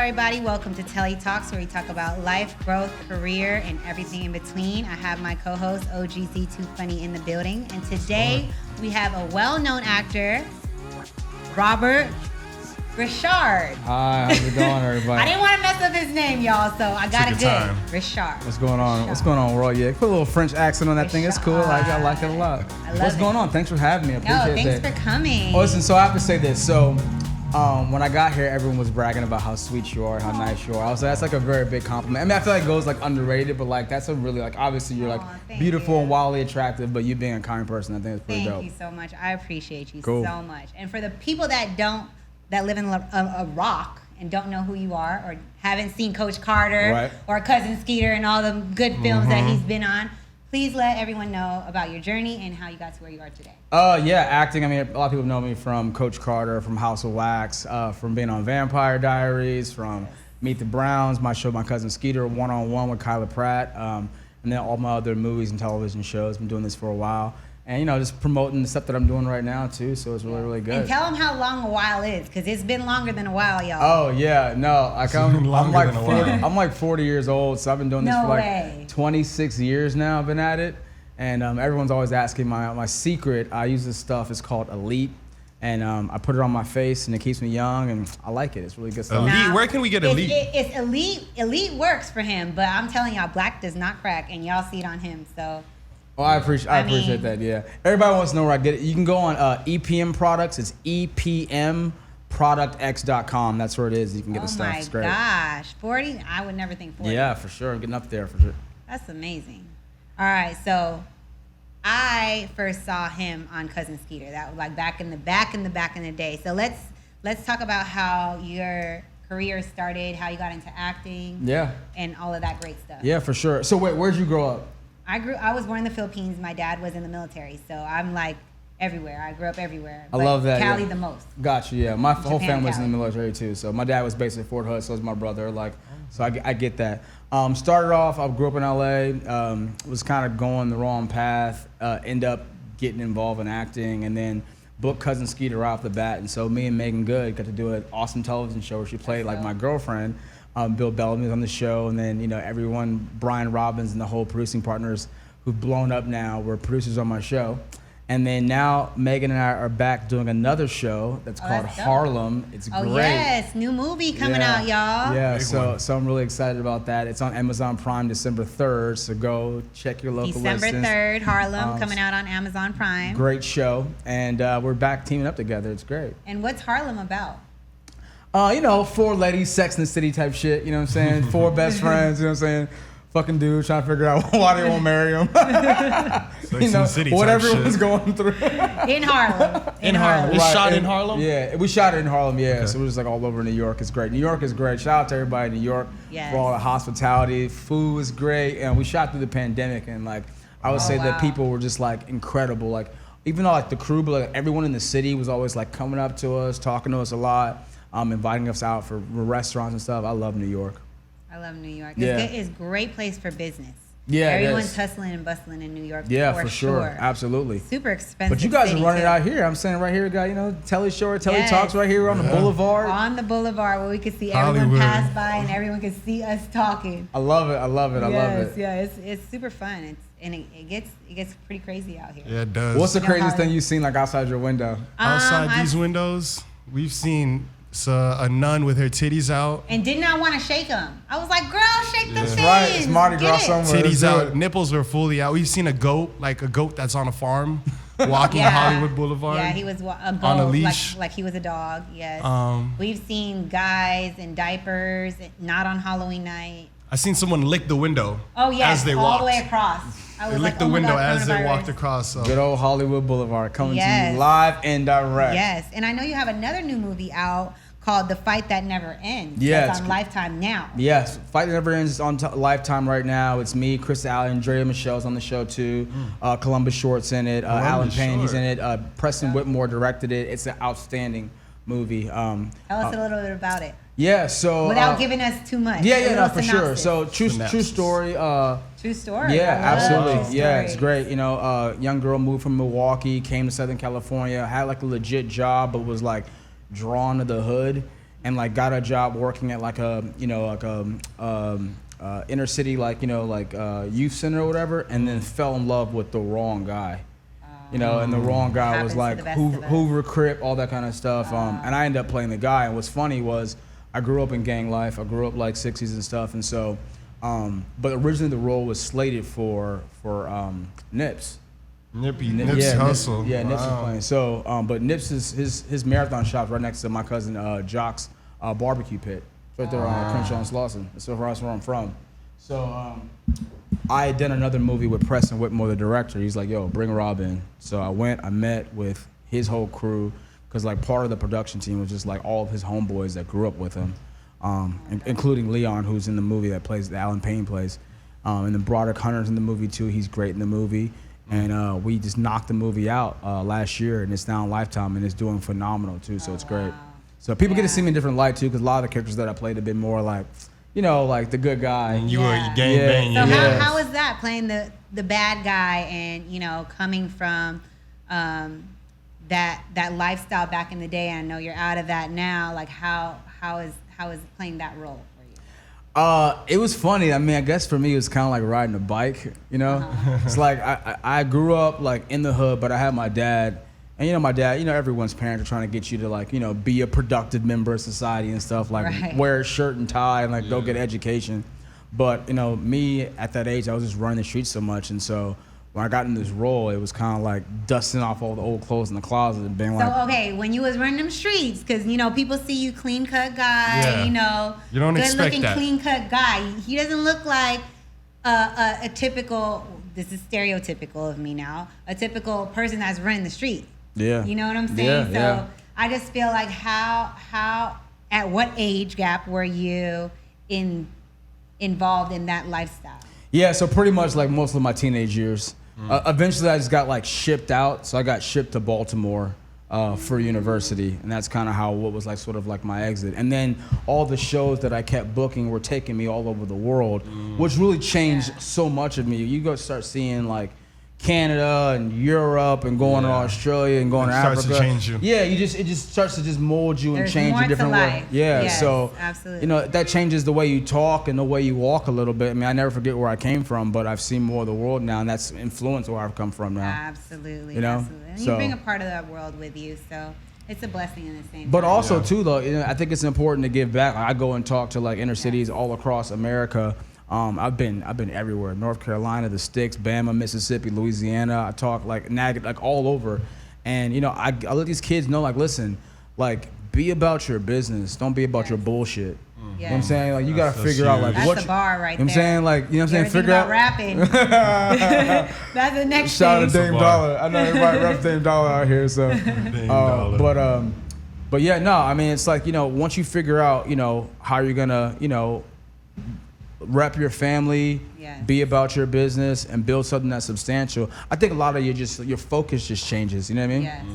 everybody. Welcome to TELLI Talks, where we talk about life, growth, career, and everything in between. I have my co-host, OGC Too Funny, in the building. And today, we have a well-known actor, Robert Ri'Chard. Hi, how's it going, everybody? I didn't want to mess up his name, y'all, so I got it good. Ri'Chard. What's going on? Ri'Chard. What's going on, world? Yeah, put a little French accent on that thing. It's cool. I like it a lot. What's going on? Thanks for having me. I appreciate that. Thanks for coming. Oh, listen, so I have to say this. So, when I got here, everyone was bragging about how sweet you are, how nice you are. I was like, that's like a very big compliment. I mean, I feel like it goes like underrated, but like that's a really like obviously you're like beautiful and wildly attractive, but you being a kind person, I think it's pretty dope. Thank you so much. I appreciate you so much. And for the people that live in a rock and don't know who you are or haven't seen Coach Carter or Cousin Skeeter and all the good films that he's been on, please let everyone know about your journey and how you got to where you are today. Yeah, acting. I mean, a lot of people know me from Coach Carter, from House of Wax, from being on Vampire Diaries, from Meet the Browns, my show, My Cousin Skeeter, One-on-One with Kyla Pratt, and then all my other movies and television shows. Been doing this for a while. And, you know, just promoting the stuff that I'm doing right now, too, so it's really, really good. And tell them how long a while is, because it's been longer than a while, y'all. Oh, yeah, no, I'm like 40 years old, so I've been doing this for like 26 years now. I've been at it, and everyone's always asking my secret. I use this stuff, it's called Elite, and I put it on my face, and it keeps me young, and I like it. It's really good stuff. Elite, where can we get Elite? It's Elite. Elite works for him, but I'm telling y'all, black does not crack, and y'all see it on him, so... Well, I appreciate that, yeah. Everybody wants to know where I get it. You can go on EPM Products. It's EPMProductX.com. That's where it is. You can get the stuff. It's great. Oh, my gosh. 40? I would never think 40. Yeah, for sure. I'm getting up there, for sure. That's amazing. All right, so I first saw him on Cousin Skeeter. That was like back in the day. So let's talk about how your career started, how you got into acting. Yeah. And all of that great stuff. Yeah, for sure. So wait, where'd you grow up? I was born in the Philippines. My dad was in the military, so I'm like everywhere. I grew up everywhere. I love that. Cali the most. Gotcha. Yeah, my whole family was in the military too. So my dad was based at Fort Hood. So was my brother. So I get that. Started off. I grew up in LA. Was kind of going the wrong path. End up getting involved in acting, and then booked Cousin Skeeter right off the bat. And so me and Megan Good got to do an awesome television show where she played like my girlfriend. Bill Bellamy was on the show, and then everyone, Brian Robbins and the whole producing partners who've blown up now were producers on my show. And then now Megan and I are back doing another show that's called Harlem. It's great. Oh yes, new movie coming out, y'all. Yeah, so I'm really excited about that. It's on Amazon Prime December 3rd, so go check your local listings. December 3rd, Harlem, coming out on Amazon Prime. Great show, and we're back teaming up together. It's great. And what's Harlem about? Four ladies, Sex and the City type shit, you know what I'm saying? Four best friends, you know what I'm saying? Fucking dudes trying to figure out why they won't marry them. What everyone's going through. In Harlem. In Harlem. It's shot in Harlem? Yeah, we shot it in Harlem, yeah. Okay. So we're just like all over New York. It's great. New York is great. Shout out to everybody in New York for all the hospitality. Food was great. And we shot through the pandemic, and like I would say that people were just like incredible. Like even though like the crew, but like everyone in the city was always like coming up to us, talking to us a lot. Inviting us out for restaurants and stuff. I love New York. I love New York. It's a great place for business. Yeah, everyone's hustling and bustling in New York. Yeah, for sure. Absolutely. Super expensive. But you guys are running it out here. I'm saying right here, got TELLI Show, TELLI Talks right here on the boulevard. On the boulevard where we can see everyone pass by and everyone can see us talking. I love it. I love it. Yeah, it's super fun. It gets pretty crazy out here. Yeah, it does. What's the craziest thing you've seen like outside your window? Outside these windows, we've seen a nun with her titties out. And did not want to shake them. I was like, girl, shake them things. Right, it's Mardi Gras somewhere. Titties out, nipples are fully out. We've seen a goat that's on a farm, walking Hollywood Boulevard. Yeah, he was a goat, on a leash. Like he was a dog, yes. We've seen guys in diapers, not on Halloween night. I seen someone lick the window as they all walked. The way across. They licked the window as they walked across. So. Good old Hollywood Boulevard coming to you live and direct. Yes, and I know you have another new movie out called The Fight That Never Ends. Yeah, it's on Lifetime now. Yes, Fight That Never Ends is on Lifetime right now. It's me, Chris Allen, Drea Michelle's on the show too. Columbus Short's in it. Alan Payne, he's in it. Preston Whitmore directed it. It's an outstanding movie. Tell us a little bit about it. Yeah, so without giving us too much. Yeah, for sure. So true story. True story. Yeah, absolutely. Yeah, it's great. Young girl moved from Milwaukee, came to Southern California, had like a legit job, but was like drawn to the hood. and like got a job working at like a inner city youth center or whatever, and then fell in love with the wrong guy. And the wrong guy was like Hoover Crip, all that kind of stuff. And I ended up playing the guy. And what's funny was I grew up in gang life. I grew up like 60s and stuff. And so, but originally the role was slated for Nips. Nips Hustle. Nips is playing. So, but Nips is his marathon shop's right next to my cousin Jock's barbecue pit, right there on Crenshaw and Slauson. That's where I'm from. So I had done another movie with Preston Whitmore, the director. He's like, yo, bring Rob in. So I went, I met with his whole crew, because like part of the production team was just like all of his homeboys that grew up with him, including Leon, who's in the movie that Alan Payne plays. And then Broderick Hunter's in the movie too. He's great in the movie. And we just knocked the movie out last year, and it's now on Lifetime, and it's doing phenomenal too, so it's great. So people get to see me in a different light too, because a lot of the characters that I played have been more like, like the good guy. And you were gang bang. So how was that, playing the bad guy and coming from that lifestyle back in the day? I know you're out of that now. Like how is playing that role for you? It was funny. I mean, I guess for me it was kind of like riding a bike. It's like I grew up like in the hood, but I had my dad. And my dad, everyone's parents are trying to get you to like, be a productive member of society and stuff, like wear a shirt and tie and like go get education. But, me at that age, I was just running the streets so much. And so when I got in this role, it was kind of like dusting off all the old clothes in the closet and being like. So, okay, when you was running them streets, because, people see you clean cut guy, You don't expect good looking that. clean cut guy. He doesn't look like a typical, this is stereotypical of me now, a typical person that's running the streets. Yeah. You know what I'm saying? Yeah. So I just feel like how at what age gap were you involved in that lifestyle? Yeah, so pretty much like most of my teenage years. Eventually I just got like shipped out. So I got shipped to Baltimore for university, and that's kind of what was like sort of like my exit. And then all the shows that I kept booking were taking me all over the world, which really changed so much of me. You go start seeing like Canada and Europe and going to Australia and going to Africa. It starts to change you. Yeah, it just starts to just mold you and There's change more in different to ways. life. Yeah, Yes, so absolutely. that changes the way you talk and the way you walk a little bit. I mean, I never forget where I came from, but I've seen more of the world now, and that's influenced where I've come from now. Absolutely. Absolutely. And So, you bring a part of that world with you, so it's a blessing in the same but time. also too though, I think it's important to give back. I go and talk to like inner cities all across America. I've been everywhere: North Carolina, the Sticks, Bama, Mississippi, Louisiana. I talk like all over, and I let these kids know, like, listen, like, be about your business. Don't be about your bullshit. You know what I'm saying? Like, you gotta figure out like that's what the bar right you know what I'm saying? Like, you know what I'm saying? Figure about out rapping. That's the next Shout out thing. to Dame Dollar. I know everybody reps Dame Dollar out here, so. But yeah, no. I mean, it's like once you figure out how you're gonna rep your family, be about your business, and build something that's substantial. I think a lot of your focus just changes. You know what I mean? Yes.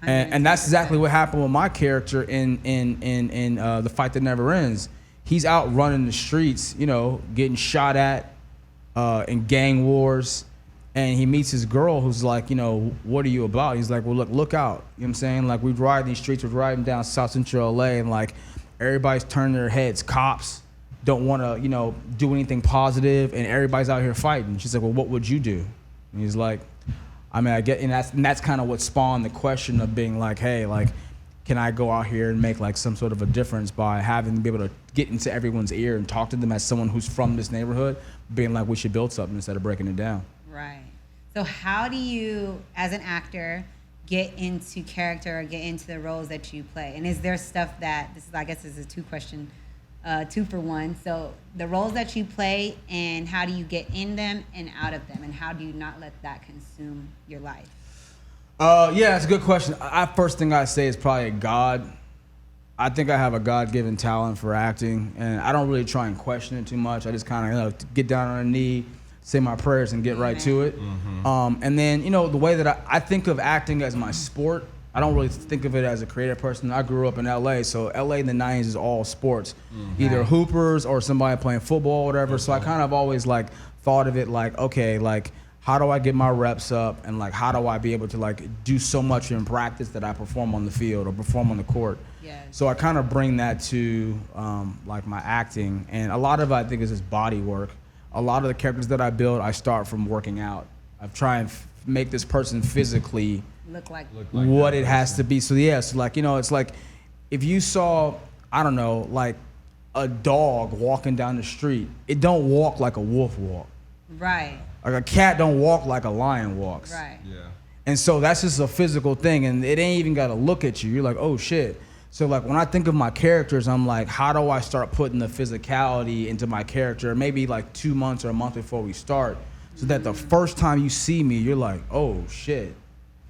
And that's exactly what happened with my character in The Fight That Never Ends. He's out running the streets, getting shot at in gang wars, and he meets his girl who's like, what are you about? He's like, well, look out. You know what I'm saying? Like, we'd ride these streets, we'd ride down South Central LA, and like everybody's turning their heads. Cops don't want to, do anything positive, and everybody's out here fighting. She's like, well, what would you do? And he's like, I mean, I get, and that's kind of what spawned the question of being like, hey, like, can I go out here and make like some sort of a difference by having to be able to get into everyone's ear and talk to them as someone who's from this neighborhood, being like, we should build something instead of breaking it down. Right. So how do you, as an actor, get into character or get into the roles that you play? And is there stuff that, I guess this is a two for one. So the roles that you play, and how do you get in them and out of them, and how do you not let that consume your life? Yeah, it's a good question. First thing I say is probably God. I think I have a God-given talent for acting, and I don't really try and question it too much. I just kind of get down on a knee, say my prayers, and get right to it. And then, the way that I think of acting as my sport, I don't really think of it as a creative person. I grew up in LA, so LA in the 90s is all sports, either hoopers or somebody playing football or whatever. So I kind of always like thought of it like, okay, like, how do I get my reps up, and like how do I be able to like do so much in practice that I perform on the field or perform on the court? Yes. So I kind of bring that to like my acting, and a lot of it I think is just body work. A lot of the characters that I build, I start from working out. I try and make this person physically look like what it has to be. So yeah, so like, you know, it's like if you saw, I don't know, like a dog walking down the street, it don't walk like a wolf walk. Right. Like a cat don't walk like a lion walks. Right. Yeah. And so that's just a physical thing, and it ain't even got to look at you. You're like, oh shit. So like when I think of my characters, I'm like, how do I start putting the physicality into my character? Maybe like 2 months or a month before we start, so that the first time you see me, you're like, oh shit.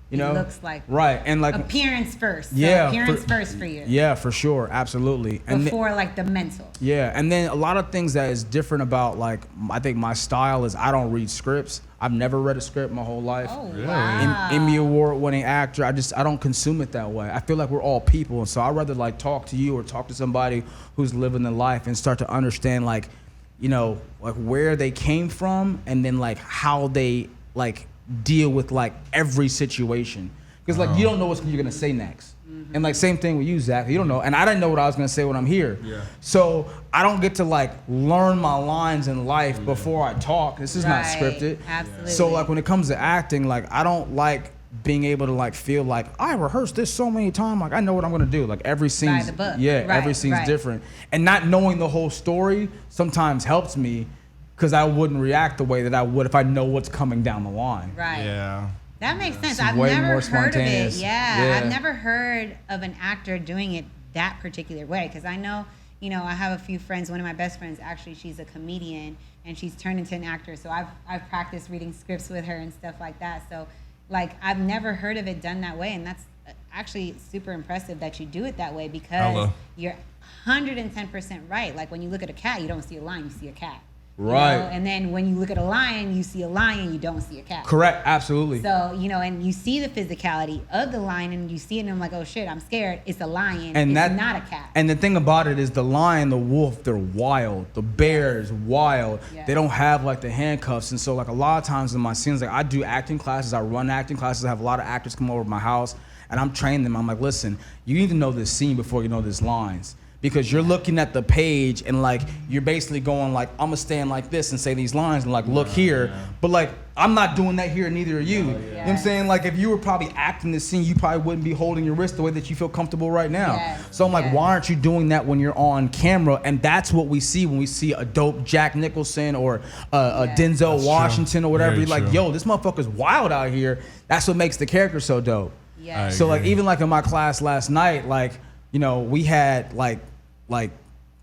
You know? It looks like right, and like appearance first. So yeah, appearance first for you. Yeah, for sure, absolutely. And before like the mental. Yeah, and then a lot of things that is different about like I think my style is I don't read scripts. I've never read a script my whole life. Oh, really? Wow. Emmy Award winning actor. I don't consume it that way. I feel like we're all people, and so I'd rather like talk to you or talk to somebody who's living the life and start to understand like, you know, like where they came from and then like how they like deal with like every situation, because like you don't know what you're gonna say next. And like same thing with you, Zach, you don't know, and I didn't know what I was gonna say when I'm here. So I don't get to like learn my lines in life before I talk. This is not scripted. Absolutely. So like when it comes to acting, like I don't like being able to like feel like I rehearsed this so many times, like I know what I'm gonna do. Like every scene, By the book. every scene's different, and not knowing the whole story sometimes helps me, because I wouldn't react the way that I would if I know what's coming down the line. Right. Yeah. That makes sense. It's I've way never more heard of it. spontaneous. Yeah, I've never heard of an actor doing it that particular way, because I know, you know, I have a few friends. One of my best friends, actually, she's a comedian and she's turned into an actor. So I've practiced reading scripts with her and stuff like that. So like I've never heard of it done that way, and that's actually super impressive that you do it that way, because you're 110% right. Like when you look at a cat, you don't see a lion, you see a cat. Right. You know? And then when you look at a lion, you see a lion, you don't see a cat. Correct, absolutely. So, you know, and you see the physicality of the lion, and you see it and I'm like, oh shit, I'm scared. It's a lion, and it's not a cat. And the thing about it is the lion, the wolf, they're wild. The bear is wild. Yeah. They don't have like the handcuffs. And so like a lot of times in my scenes, like I do acting classes, I run acting classes, I have a lot of actors come over to my house and I'm training them. I'm like, listen, you need to know this scene before you know these lines. Because you're looking at the page and like you're basically going like, I'm gonna stand like this and say these lines and like look here, but like I'm not doing that here, neither are you. You know what I'm saying? Like if you were probably acting this scene, you probably wouldn't be holding your wrist the way that you feel comfortable right now. So I'm like, why aren't you doing that when you're on camera? And that's what we see when we see a dope Jack Nicholson or a Denzel Washington or whatever. You're like, yo, this motherfucker's wild out here. That's what makes the character so dope. So like even like in my class last night, like, you know, we had like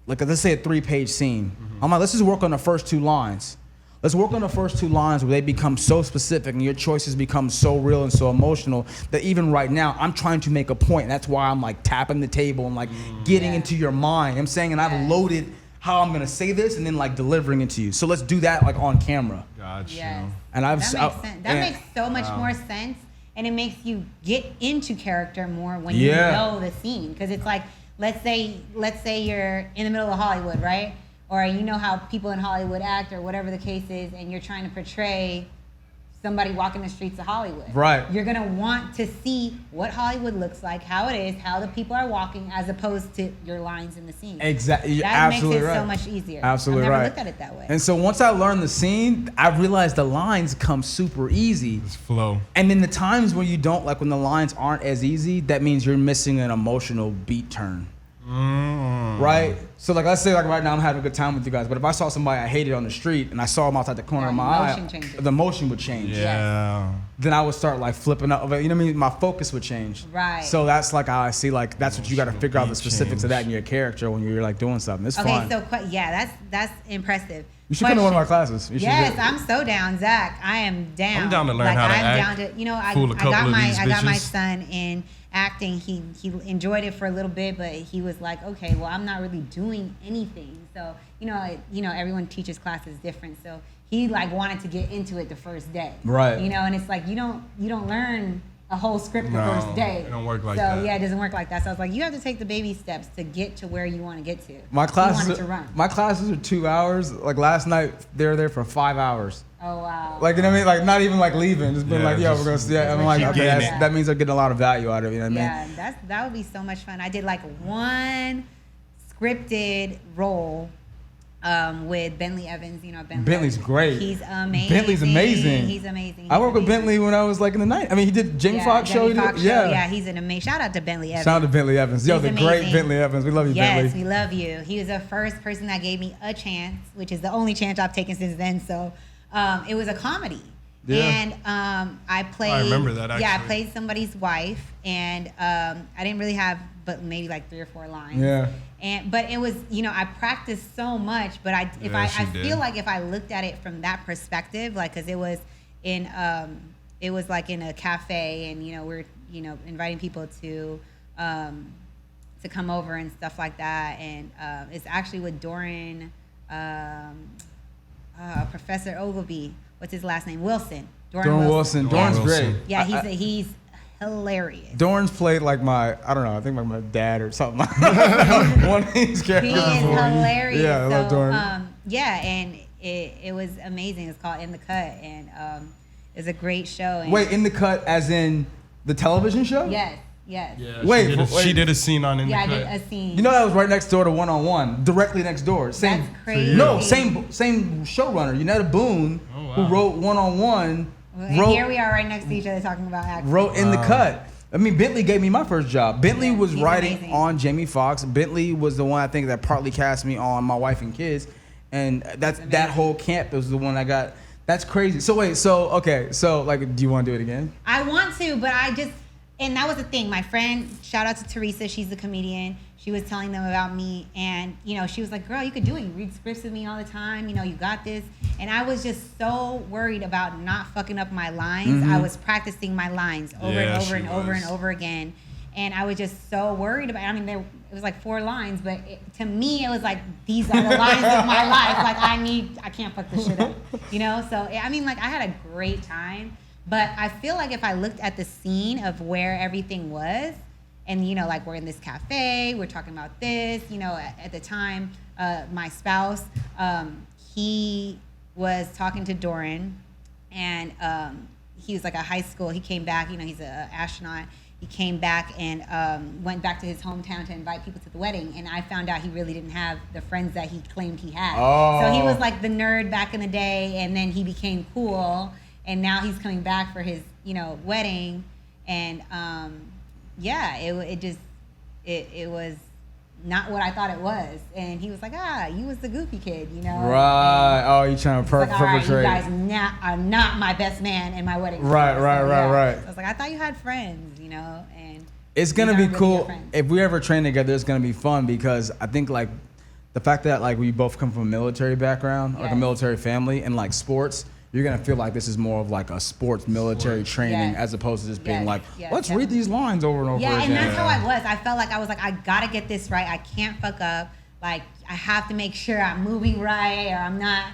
let's say a 3-page scene. I'm like, let's just work on the first 2 lines. Let's work on the first 2 lines where they become so specific and your choices become so real and so emotional that even right now I'm trying to make a point. That's why I'm like tapping the table and like getting into your mind. I'm saying, and I've loaded how I'm gonna say this and then like delivering it to you. So let's do that like on camera. Gotcha. And that makes sense. That makes so much more sense, and it makes you get into character more when you know the scene, because it's like, let's say you're in the middle of Hollywood, right? Or you know how people in Hollywood act or whatever the case is, and you're trying to portray somebody walking the streets of Hollywood. Right. You're gonna want to see what Hollywood looks like, how it is, how the people are walking, as opposed to your lines in the scene. Exactly. That makes it so much easier. Absolutely I've never right. looked at it that way. And so once I learned the scene, I realized the lines come super easy. It's flow. And in the times when you don't, like when the lines aren't as easy, that means you're missing an emotional beat turn. Right? So like let's say like right now I'm having a good time with you guys, but if I saw somebody I hated on the street and I saw them outside the corner of my eye, the emotion would change. Yeah. Then I would start like flipping up, you know what I mean? My focus would change. Right. So that's like how I see, like that's what you got to figure out, the specifics of that in your character when you're like doing something. It's fun. Okay, so that's impressive. You should come to one of our classes. Yes, I'm so down, Zach. I am down. I'm down to learn how to act. I'm down to, you know, I got my son in acting. He enjoyed it for a little bit, but he was like, okay, well, I'm not really doing anything. So, you know, everyone teaches classes different. So he like wanted to get into it the first day. Right. You know, and it's like you don't learn a whole script the first day. It don't work like that. So yeah, it doesn't work like that. So I was like, you have to take the baby steps to get to where you want to get to. My classes, you wanted to run. My classes are 2 hours. Like last night, they were there for 5 hours. Oh wow. Like, you know what I mean? Like not even like leaving, just being like, yeah, we're gonna see. Yeah, I'm like, okay, that means they're getting a lot of value out of it. You know what I mean? Yeah, that would be so much fun. I did like one scripted role with Bentley Evans. You know, Bentley's great. He's amazing. Bentley's amazing. He's amazing. I worked with Bentley when I was like in the night. I mean, he did Jamie Foxx show. Yeah, he's an amazing. Shout out to Bentley Evans. Shout out to Bentley Evans. Yo, the great Bentley Evans. We love you, Bentley. Yes, we love you. He was the first person that gave me a chance, which is the only chance I've taken since then. So it was a comedy. Yeah. And I played. I remember that actually. Yeah, I played somebody's wife, and I didn't really have but maybe like 3 or 4 lines. Yeah. But it was, you know, I practiced so much, but I feel like if I looked at it from that perspective, like, cause it was like in a cafe, and you know we're inviting people to come over and stuff like that, and it's actually with Doran, Professor Ogilvy. What's his last name? Wilson. Doran Wilson. Doran's great. Yeah, he's hilarious. Doran's played like I think like my dad or something. One of these characters. He is hilarious. Yeah, I love Doran. Yeah, and it was amazing. It's called In the Cut, and it's a great show. And wait, In the Cut as in the television show? Yes. Yeah, wait, she did a scene on In the Cut. Yeah, I did a scene. You know that was right next door to One on One, directly next door. Same. That's crazy. No, same showrunner. Unetta Boone, who wrote One on One. And here we are right next to each other talking about acting. Wrote In the Cut. I mean, Bentley gave me my first job. Bentley was writing amazing. on Jamie Foxx. Bentley was the one I think that partly cast me on My Wife and Kids, and that whole camp was the one I got. That's crazy. So wait, so like, do you want to do it again? I want to, but and that was the thing. My friend, shout out to Teresa, she's a comedian. She was telling them about me, and she was like, "Girl, you could do it. You read scripts with me all the time. You got this." And I was just so worried about not fucking up my lines. I was practicing my lines over and over and over and over again, and I was just so worried about. I mean, it was like 4 lines, but to me, it was like these are the lines of my life. Like I can't fuck this shit up, So I mean, like I had a great time, but I feel like if I looked at the scene of where everything was. And, like we're in this cafe, we're talking about this, at the time, my spouse, he was talking to Doran, and he was like a high school, he came back, he's an astronaut. He came back and went back to his hometown to invite people to the wedding. And I found out he really didn't have the friends that he claimed he had. Oh. So he was like the nerd back in the day, and then he became cool. And now he's coming back for his, wedding. And, it was not what I thought it was, and he was like, you was the goofy kid, Right. Oh, you trying to perpetrate? Like, you guys are not my best man in my wedding. Right. I was like, I thought you had friends, and it's gonna be cool if we ever train together. It's gonna be fun because I think like the fact that like we both come from a military background, like a military family, and like sports. You're gonna feel like this is more of like a sports military training as opposed to just being like, let's read these lines over and over again. Yeah, and that's how I was. I felt like I gotta get this right. I can't fuck up. Like I have to make sure I'm moving right, or I'm not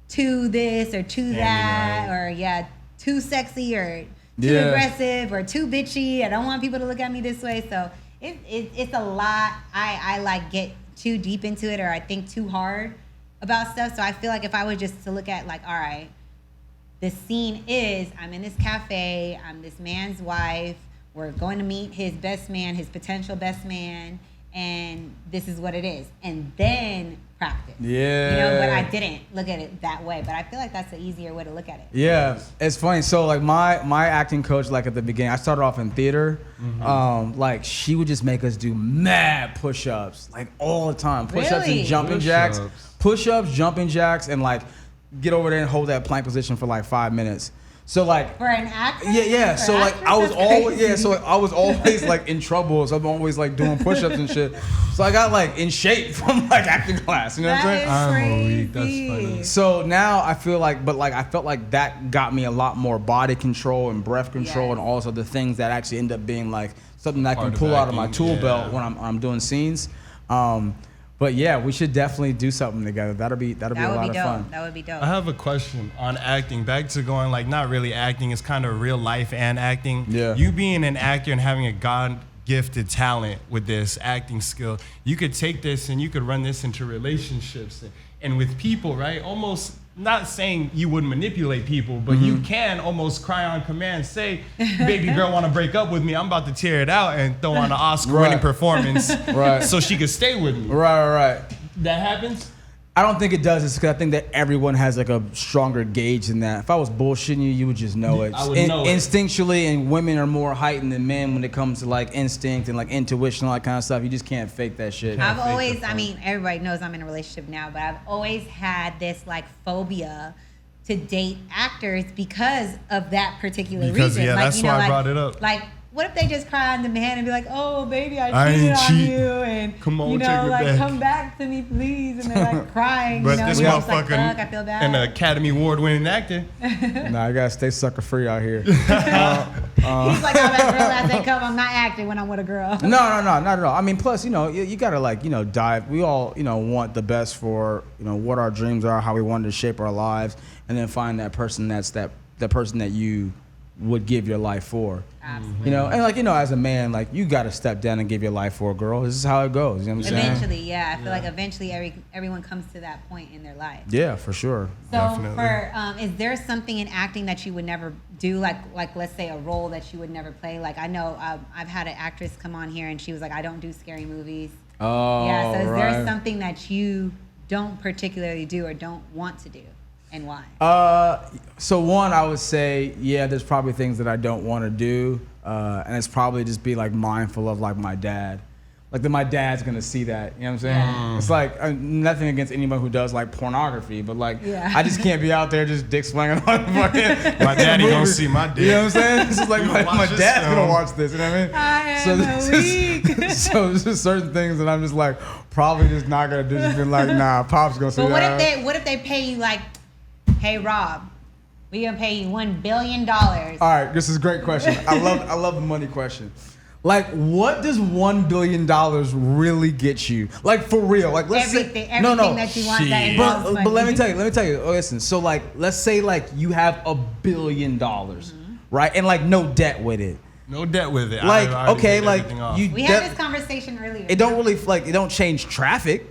too this or too that, or too sexy or too aggressive or too bitchy. I don't want people to look at me this way. So it's a lot. I like get too deep into it, or I think too hard about stuff. So I feel like if I was just to look at like, all right, the scene is I'm in this cafe, I'm this man's wife, we're going to meet his best man, his potential best man, and this is what it is. And then practice. Yeah. But I didn't look at it that way. But I feel like that's the easier way to look at it. Yeah. It's funny. So like my acting coach, like at the beginning, I started off in theater. Like she would just make us do mad push-ups, like all the time. Push-ups and jumping jacks. Push-ups, jumping jacks, and like get over there and hold that plank position for like 5 minutes. So like for an actor? Yeah. So like I was always like in trouble. So I'm always like doing push-ups and shit. So I got like in shape from like acting class. You know what I'm saying? That's funny. So now I feel like, I felt like that got me a lot more body control and breath control and all those other things that actually end up being like something that I can pull out of my tool belt when I'm doing scenes. But yeah, we should definitely do something together. That'll be a lot of fun. That would be dope. I have a question on acting. Back to going like not really acting, it's kind of real life and acting. Yeah. You being an actor and having a God-gifted talent with this acting skill, you could take this and you could run this into relationships and with people, right? Almost not saying you would manipulate people, but you can almost cry on command, say, baby girl want to break up with me, I'm about to tear it out and throw on an Oscar-winning performance so she could stay with me. Right. That happens? I don't think it does. It's because I think that everyone has like a stronger gauge than that. If I was bullshitting you, you would just know it. I would know it. Instinctually, and women are more heightened than men when it comes to like instinct and like intuition and all that kind of stuff. You just can't fake that shit. I've always, I mean, everybody knows I'm in a relationship now, but I've always had this like phobia to date actors because of that particular reason. Yeah, like, that's why I brought it up. Like, what if they just cry on the man and be like, "Oh, baby, I cheated on you," and come on, you know, take it like, back. "Come back to me, please," and they're like crying. But you know, this and it's like, motherfucker, "Fuck, I feel bad." an Academy Award-winning actor. Nah, I gotta stay sucker free out here. He's like, "I'm a girl as they come. I'm not acting when I'm with a girl." No, not at all. I mean, plus, you know, you gotta like, you know, dive. We all, you know, want the best for, you know, what our dreams are, how we want to shape our lives, and then find that person that's the person that you would give your life for. Absolutely. You know, and like, you know, as a man, like you got to step down and give your life for a girl. This is how it goes. You know what I'm saying? Eventually, yeah. I feel like eventually everyone comes to that point in their life. Yeah, for sure. So, Definitely. is there something in acting that you would never do, like let's say a role that you would never play? Like I know I've had an actress come on here and she was like, I don't do scary movies. Oh, yeah. So is right. there something that you don't particularly do or don't want to do, and why? So one, I would say, yeah, there's probably things that I don't want to do, and it's probably just be like mindful of like my dad. Like that my dad's gonna see that, you know what I'm saying? Yeah. It's like nothing against anyone who does like pornography, but like I just can't be out there just dick slinging on fucking. My daddy gonna see my dick. You know what I'm saying? It's just like my dad's film. gonna watch this, you know what I mean? I am weak. So there's just certain things that I'm just like probably just not gonna do. Just been like, nah, Pop's gonna see But that. what if they pay you like, hey Rob, we gonna pay you $1 billion? All right, this is a great question. I love the money question. Like, what does $1 billion really get you? Like, for real. Like, let's everything say, no. that you want that involves money. But let me tell you. Listen. So, like, let's say like you have $1 billion, right, and like no debt with it. No debt with it. Like, I okay, like you. We had this conversation earlier. It don't really like it don't change traffic.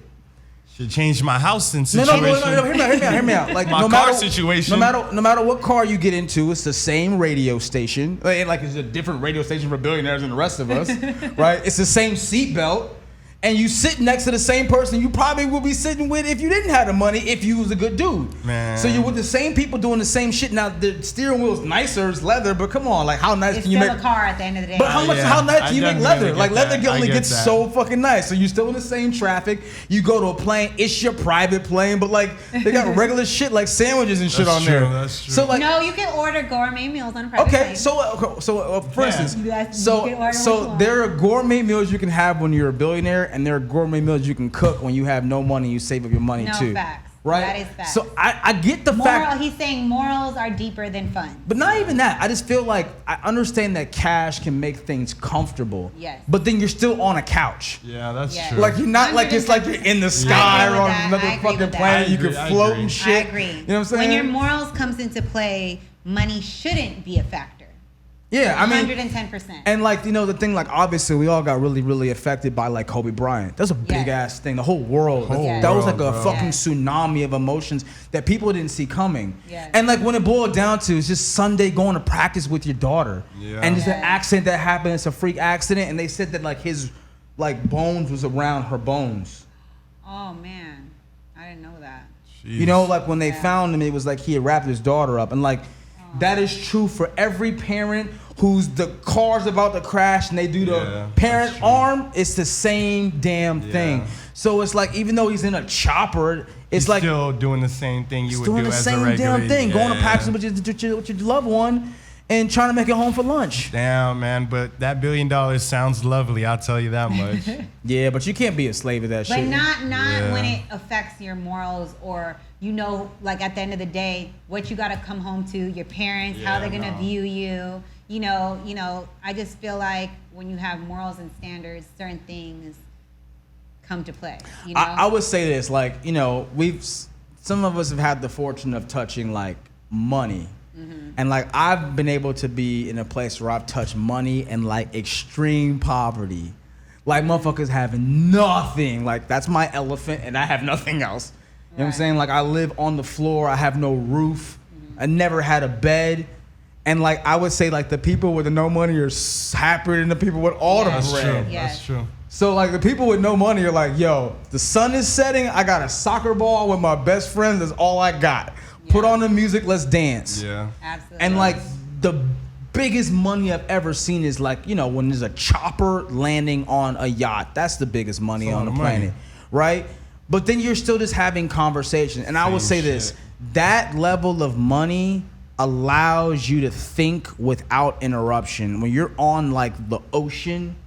should change my house and situation. No. Hear me out. Like my no car matter, situation. No matter what car you get into, it's the same radio station. Like it's a different radio station for billionaires than the rest of us, right? It's the same seatbelt. And you sit next to the same person you probably would be sitting with if you didn't have the money, if you was a good dude. Man. So you're with the same people doing the same shit. Now the steering wheel's nicer, it's leather, but come on, like how nice It's can you still make a car at the end of the day. But how nice can you make leather? Like leather that. only I gets get that. so fucking nice. So you're still in the same traffic. You go to a plane, it's your private plane, but like they got regular shit like sandwiches and shit That's on true, there. that's true. So like no, you can order gourmet meals on a private okay, plane. so for instance, You can order what you so want. there are gourmet meals you can have when you're a billionaire, and there are gourmet meals you can cook when you have no money. You save up your money No, too. facts. Right? That is facts. So I get the fact. He's saying morals are deeper than fun. But not even that. I just feel like I understand that cash can make things comfortable. Yes. But then you're still on a couch. Yeah, that's Yeah. true. Like you're not like it's like you're in the sky or with on that. another I agree fucking with that. planet. You I agree, can I float agree. and shit. I agree. You know what I'm saying? When your morals comes into play, money shouldn't be a factor. Yeah, I mean, 110%. and like you know the thing, like obviously we all got really affected by like Kobe Bryant. That's a big ass thing. The whole world. Whole that was like world, a bro. fucking tsunami of emotions that people didn't see coming. Yes. And like when it boiled down to, it's just Sunday going to practice with your daughter. Yeah. And just Yes. an accident that happened. It's a freak accident, and they said that like his like bones was around her bones. Oh man, I didn't know that. You know, like when they Yeah. found him, it was like he had wrapped his daughter up. And like, that is true for every parent who's the car's about to crash and they do the Yeah, parent that's true. arm. It's the same damn thing. Yeah. So it's like, even though he's in a chopper, it's He's like still doing the same thing you would doing do the as same a regular. damn thing. Going to Yeah. practice with your loved one and trying to make it home for lunch. Damn, man, but that $1 billion sounds lovely. I'll tell you that much. Yeah, but you can't be a slave of that But shit. not Yeah. when it affects your morals or like at the end of the day, what you got to come home to, your parents, how Yeah, they're gonna no. view you. You know. I just feel like when you have morals and standards, certain things come to play? You know? I would say this, like, you know, some of us have had the fortune of touching like money. And like I've been able to be in a place where I've touched money and like extreme poverty. Like motherfuckers have nothing. Like that's my elephant and I have nothing else. You know what I'm saying? Like I live on the floor, I have no roof. I never had a bed. And like I would say like the people with the no money are happier than the people with all the That's bread. true. That's true. So like the people with no money are like, yo, the sun is setting, I got a soccer ball with my best friend, that's all I got. Put on the music, let's dance. Yeah. Absolutely. And like the biggest money I've ever seen is like, you know, when there's a chopper landing on a yacht. That's the biggest money on the planet, right? But then you're still just having conversation. And I will say this, that level of money allows you to think without interruption. When you're on like the ocean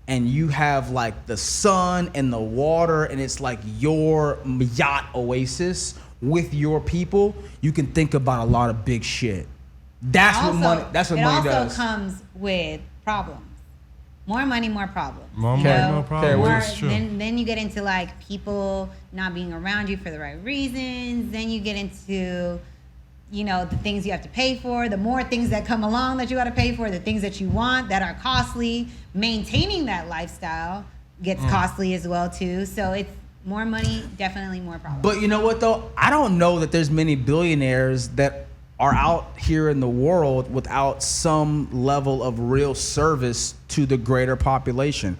and you have like the sun and the water and it's like your yacht oasis with your people, you can think about a lot of big shit. That's what money does. It also comes with problems. More money, more problems. More money, more problems. True. Then you get into like people not being around you for the right reasons. Then you get into, you know, the things you have to pay for, the more things that come along that you got to pay for, the things that you want that are costly. Maintaining that lifestyle gets costly as well too. So it's more money, definitely more problems. But you know what though? I don't know that there's many billionaires that are out here in the world without some level of real service to the greater population.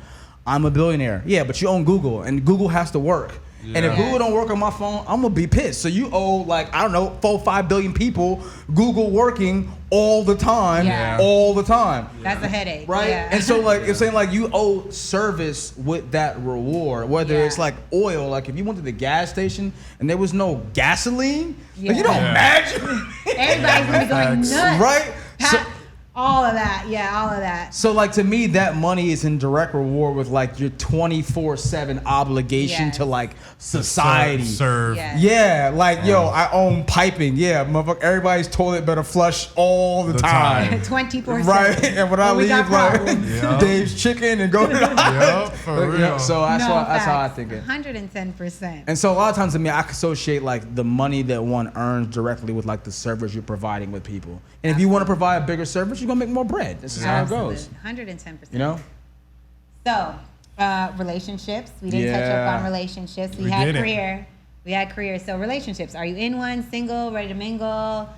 I'm a billionaire. Yeah, but you own Google and Google has to work. Yeah. And if Google don't work on my phone, I'm gonna be pissed. So you owe like, I don't know, 4-5 billion people Google working all the time, all the time. That's a headache. Right? Yeah. And so like, it's saying like you owe service with that reward, whether it's like oil, like if you went to the gas station and there was no gasoline, like you don't imagine. Everybody's gonna be going nuts. Right? All of that, all of that. So like to me, that money is in direct reward with like your 24/7 obligation to like society. Serve. Yes. Yeah, like yo, I own piping. Yeah, motherfucker, everybody's toilet better flush all the time. 24/7. Right, and when I leave, like Dave's Chicken and go to the Yep, for real. So that's how I think it. 110%. And so a lot of times to me, I associate like the money that one earns directly with like the service you're providing with people. And if you want to provide a bigger service, you're gonna make more bread. This is how it goes. 110%. You know. So, relationships. We didn't touch up on relationships. We had career. We had career. So relationships. Are you in one? Single? Ready to mingle?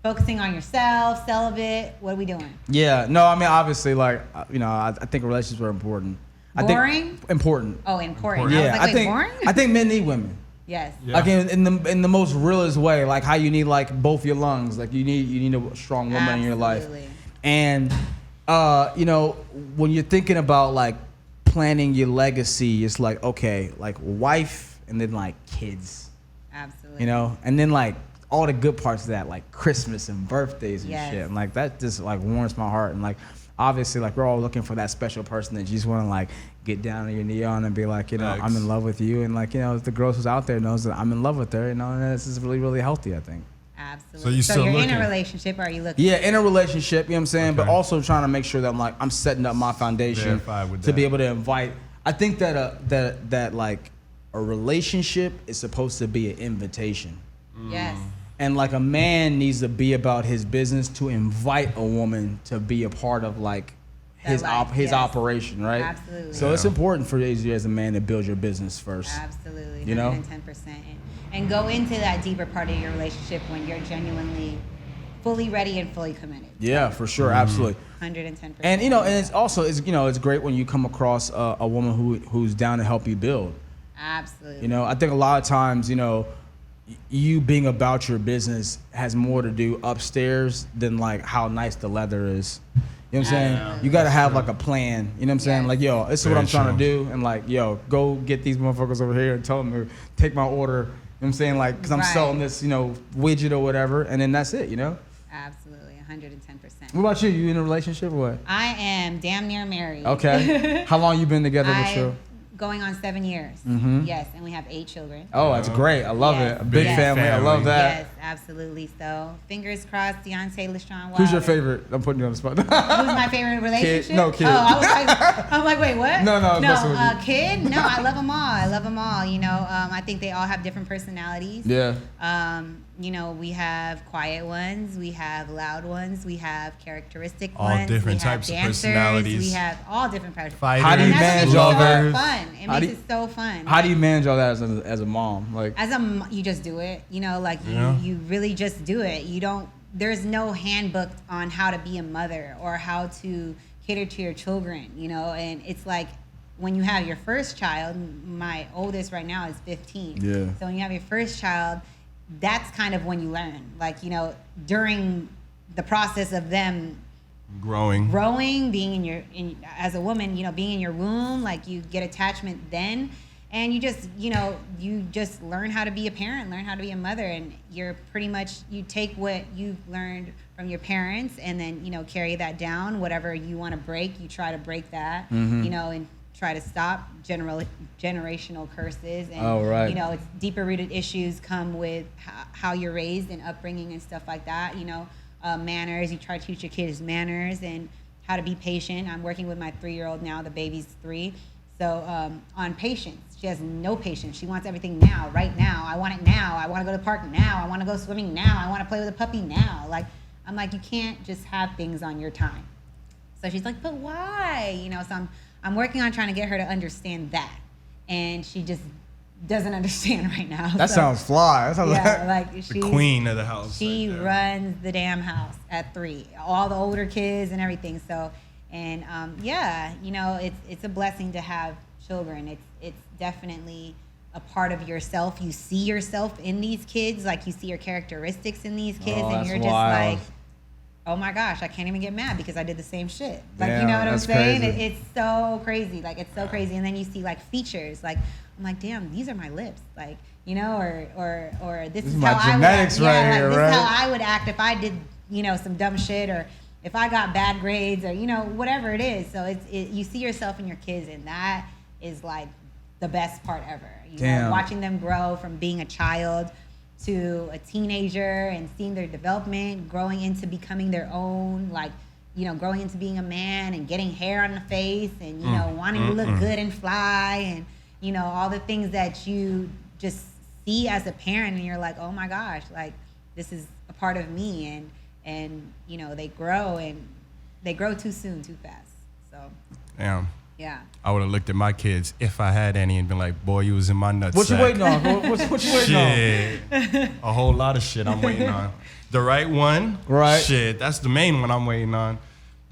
Focusing on yourself? Celibate? What are we doing? Yeah. No. I mean, obviously, like you know, I think relationships are important. Boring? I think important. Oh, important. Yeah. I was like, boring? I think men need women. Yes. Yeah. Like in the most realest way, like how you need like both your lungs, like you need a strong woman in your life. And you know, when you're thinking about like planning your legacy, it's like okay, like wife and then like kids. Absolutely. You know, and then like all the good parts of that, like Christmas and birthdays and shit. And like that just like warms my heart. And like obviously like we're all looking for that special person that you just want to like get down on your knee on and be like, you know, I'm in love with you. And like, you know, the girl who's out there knows that I'm in love with her, you know, and this is really, really healthy, I think. Absolutely. So you're in a relationship, or are you looking? Yeah, in a relationship, you know what I'm saying? But also trying to make sure that I'm setting up my foundation to be able to invite. I think that that like a relationship is supposed to be an invitation. Yes. And like a man needs to be about his business to invite a woman to be a part of like his operation, right? Absolutely. So it's important for you as a man to build your business first. Absolutely. You know? 110%. And go into that deeper part of your relationship when you're genuinely fully ready and fully committed. Yeah, for sure. Absolutely. 110%. And you know, and it's also it's great when you come across a woman who's down to help you build. Absolutely. You know, I think a lot of times, you know, you being about your business has more to do upstairs than like how nice the leather is. You know what I'm saying? You got to have like a plan. You know what I'm saying? Like, yo, this is what I'm trying to do. And like, yo, go get these motherfuckers over here and tell them to take my order. You know what I'm saying? Like, because I'm selling this, you know, widget or whatever. And then that's it, you know? Absolutely. 110%. What about you? You in a relationship or what? I am damn near married. Okay. How long you been together with you? going on 7 years. Yes, and we have 8 children. Oh, that's great. I love it. A big family. I love that. Yes, absolutely. So fingers crossed, Deontay, LaShawn Wilder. Who's your favorite? I'm putting you on the spot. Who's my favorite relationship? Kid. No, kid. Oh, I'm like, wait, what? No. Kid? No, I love them all. I love them all. You know, I think they all have different personalities. Yeah. You know, we have quiet ones, we have loud ones, we have characteristic all ones. different types of personalities. We have all different personalities. How do you manage all that? Fun. It makes it so fun. How do you manage all that as a mom? Like, you just do it. You know, like you really just do it. You don't. There's no handbook on how to be a mother or how to cater to your children. You know, and it's like when you have your first child. My oldest right now is 15. Yeah. So when you have your first child, that's kind of when you learn. Like, you know, during the process of them growing, being as a woman, you know, being in your womb, like you get attachment then, and you just learn how to be a parent, learn how to be a mother, and you're pretty much, you take what you've learned from your parents and then, you know, carry that down. Whatever you want to break, you try to break that, you know, and try to stop generational curses. And you know, it's deeper rooted issues come with how you're raised and upbringing and stuff like that. You know, manners. You try to teach your kids manners and how to be patient. I'm working with my 3-year-old now. The baby's 3. So on patience, she has no patience. She wants everything now, right now. I want it now. I want to go to the park now. I want to go swimming now. I want to play with a puppy now. Like, I'm like, you can't just have things on your time. So she's like, but why? You know, so I'm working on trying to get her to understand that, and she just doesn't understand right now. That sounds fly. That sounds like the queen of the house. She runs the damn house at 3. All the older kids and everything. So, and you know, it's a blessing to have children. It's definitely a part of yourself. You see yourself in these kids, like you see your characteristics in these kids, and you're just like, oh my gosh, I can't even get mad because I did the same shit. Like, you know what I'm saying? It's so crazy. Like, it's so crazy. And then you see like features. Like, I'm like, damn, these are my lips. Like, you know, or this is how I would act. This is how I would act if I did, you know, some dumb shit, or if I got bad grades, or, you know, whatever it is. So you see yourself in your kids, and that is like the best part ever. You know, watching them grow from being a child to a teenager and seeing their development, growing into becoming their own, like, you know, growing into being a man and getting hair on the face and, you know, wanting to look good and fly, and, you know, all the things that you just see as a parent, and you're like, oh my gosh, like, this is a part of me. And you know, they grow too soon, too fast. So damn. Yeah. I would have looked at my kids if I had any and been like, boy, you was in my nutsack. What you waiting on? What you waiting on? A whole lot of shit I'm waiting on. The right one? Right. Shit, that's the main one I'm waiting on.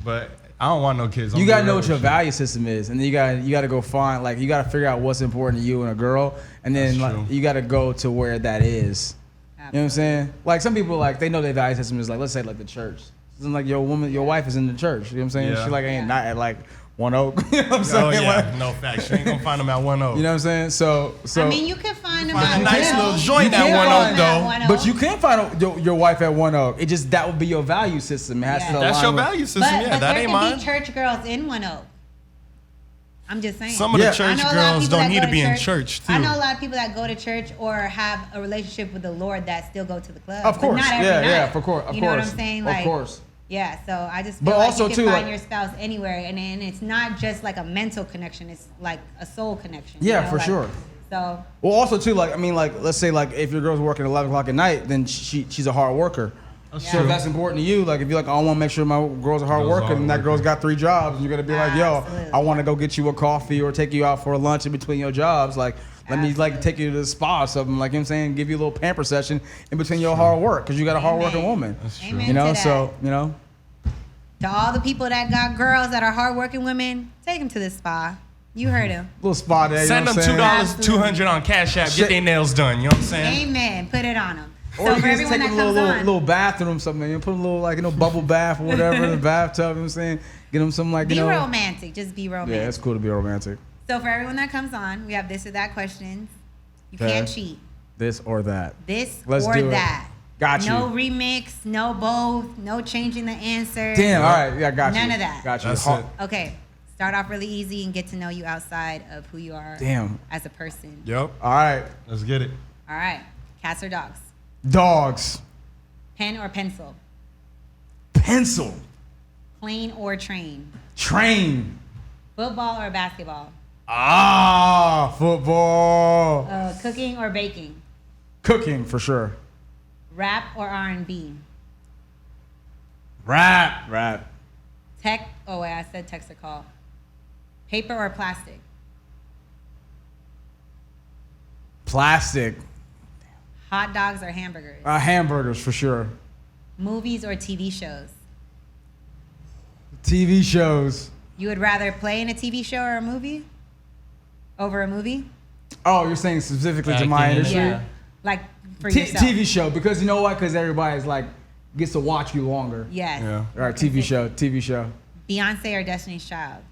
But I don't want no kids. You gotta know what your value system is, and then you gotta go find, like, you gotta figure out what's important to you and a girl, and then like, you gotta go to where that is. Absolutely. You know what I'm saying? Like, some people, like, they know their value system is like, let's say like the church. It's like your wife is in the church. You know what I'm saying? Yeah. She like ain't not at like One Oak. You know what I'm saying? Oh yeah, no facts. You ain't gonna find them at One Oak. You know what I'm saying? So I mean, you can find them at a nice little joint at One Oak though. But you can find your wife at One Oak. It just, that would be your value system. It has to That's your value system. But that ain't mine. There can be church girls in One Oak. I'm just saying. Some of the church girls don't need to be in church too. I know a lot of people that go to church or have a relationship with the Lord that still go to the club. Of course, but not every night. Yeah, of course. You know what I'm saying? Like, of course. Yeah, so I just feel like you can find your spouse anywhere, and it's not just like a mental connection; it's like a soul connection. Yeah, you know? for like, sure. So. Well, also too, like, I mean, like, let's say like if your girl's working at 11 o'clock at night, then she's a hard worker. So if that's important to you, like if you're like, I want to make sure my girl's a hard worker, and that girl's got 3 jobs, and you're gonna be like, yo, absolutely. I want to go get you a coffee or take you out for a lunch in between your jobs, like. Let me like take you to the spa or something, like, you know what I'm saying, give you a little pamper session in between your hard work, because you got a hard working woman. That's true. Amen you know, to so you know. To all the people that got girls that are hardworking women, take them to the spa. You heard him. Little spa day. Send them $2, $200 on Cash App. Get their nails done. You know what I'm saying? Amen. Put it on them. Or so you for can just everyone take that a comes little bathroom, something. You put a little, like, you know, bubble bath or whatever in the bathtub. You know what I'm saying? Get them some, like, you know. Be romantic. Just be romantic. Yeah, it's cool to be romantic. So for everyone that comes on, we have this or that questions. You can't cheat. This or that. Let's or that. Got you. No remix, no both, no changing the answer. Damn, all right. Yeah, got you. None of that. Got you. That's it. Okay. Start off really easy and get to know you outside of who you are as a person. Yep. All right. Let's get it. All right. Cats or dogs? Dogs. Pen or pencil? Pencil. Plane or train? Train. Football or basketball? Football. Cooking or baking? Cooking for sure. Rap or R&B? Rap. Tech. Oh wait, I said text or call. Paper or plastic? Plastic. Hot dogs or hamburgers? Hamburgers for sure. Movies or TV shows? TV shows. You would rather play in a TV show or a movie over a movie? Oh, you're saying specifically to my industry? Yeah. Like for yourself. TV show, because you know what? Because everybody's like gets to watch you longer. Yes. Yeah. All right, TV show. Beyonce or Destiny's Child?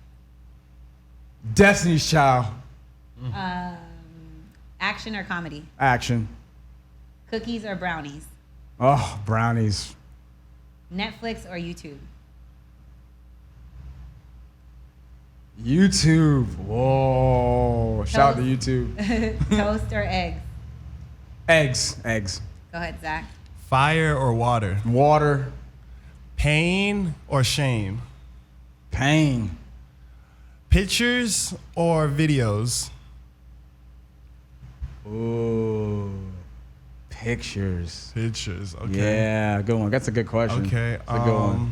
Destiny's Child. Action or comedy? Action. Cookies or brownies? Oh, brownies. Netflix or YouTube? YouTube. Whoa. Shout out to YouTube. Toast or eggs? Eggs. Go ahead, Zach. Fire or water? Water. Pain or shame? Pain. Pictures or videos? Ooh. Pictures. Okay. Yeah, good one. That's a good question. Okay. That's a good one.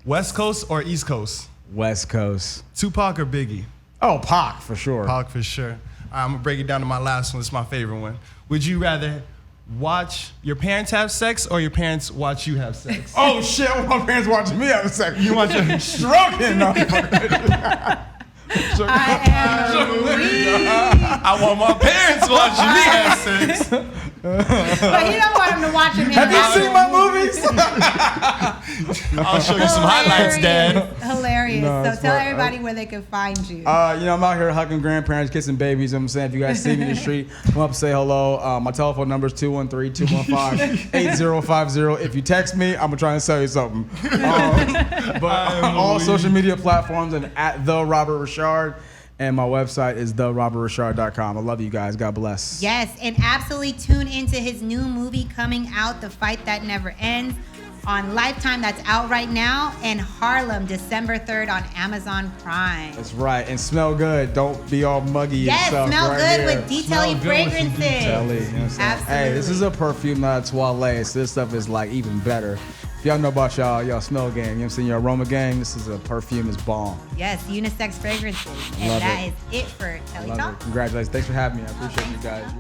West Coast or East Coast? West Coast. Tupac or Biggie? Oh, Pac for sure. Pac for sure. I'm gonna break it down to my last one. It's my favorite one. Would you rather watch your parents have sex or your parents watch you have sex? Oh shit! My parents watching me have sex. You want your stroking? No. I want my parents watching me have sex. But he don't want him to watch him. Have you seen my movies? I'll show you some highlights, Dad. Hilarious. No, So it's tell fine. everybody where they can find you. You know, I'm out here hugging grandparents, kissing babies. You know what I'm saying, if you guys see me in the street, come up and say hello. My telephone number is 213-215-8050. If you text me, I'm gonna try and sell you something. But all social media platforms and at the Robert Ri'Chard. And my website is therobertrichard.com. I love you guys. God bless. Yes, and absolutely tune into his new movie coming out, The Fight That Never Ends, on Lifetime. That's out right now. And Harlem, December 3rd on Amazon Prime. That's right. And smell good. Don't be all muggy Yes, and stuff. smell right good here. with TELLI fragrances. TELLI, you know what I'm saying? Absolutely. Hey, this is a perfume, not a toilette. So this stuff is like even better. If y'all know about y'all smell gang, you know what I'm saying? Your aroma gang, this is a perfume, is bomb. Yes, unisex fragrances. And Love that is it for TELLI Love Talk. it. Congratulations. Thanks for having me. I appreciate you guys.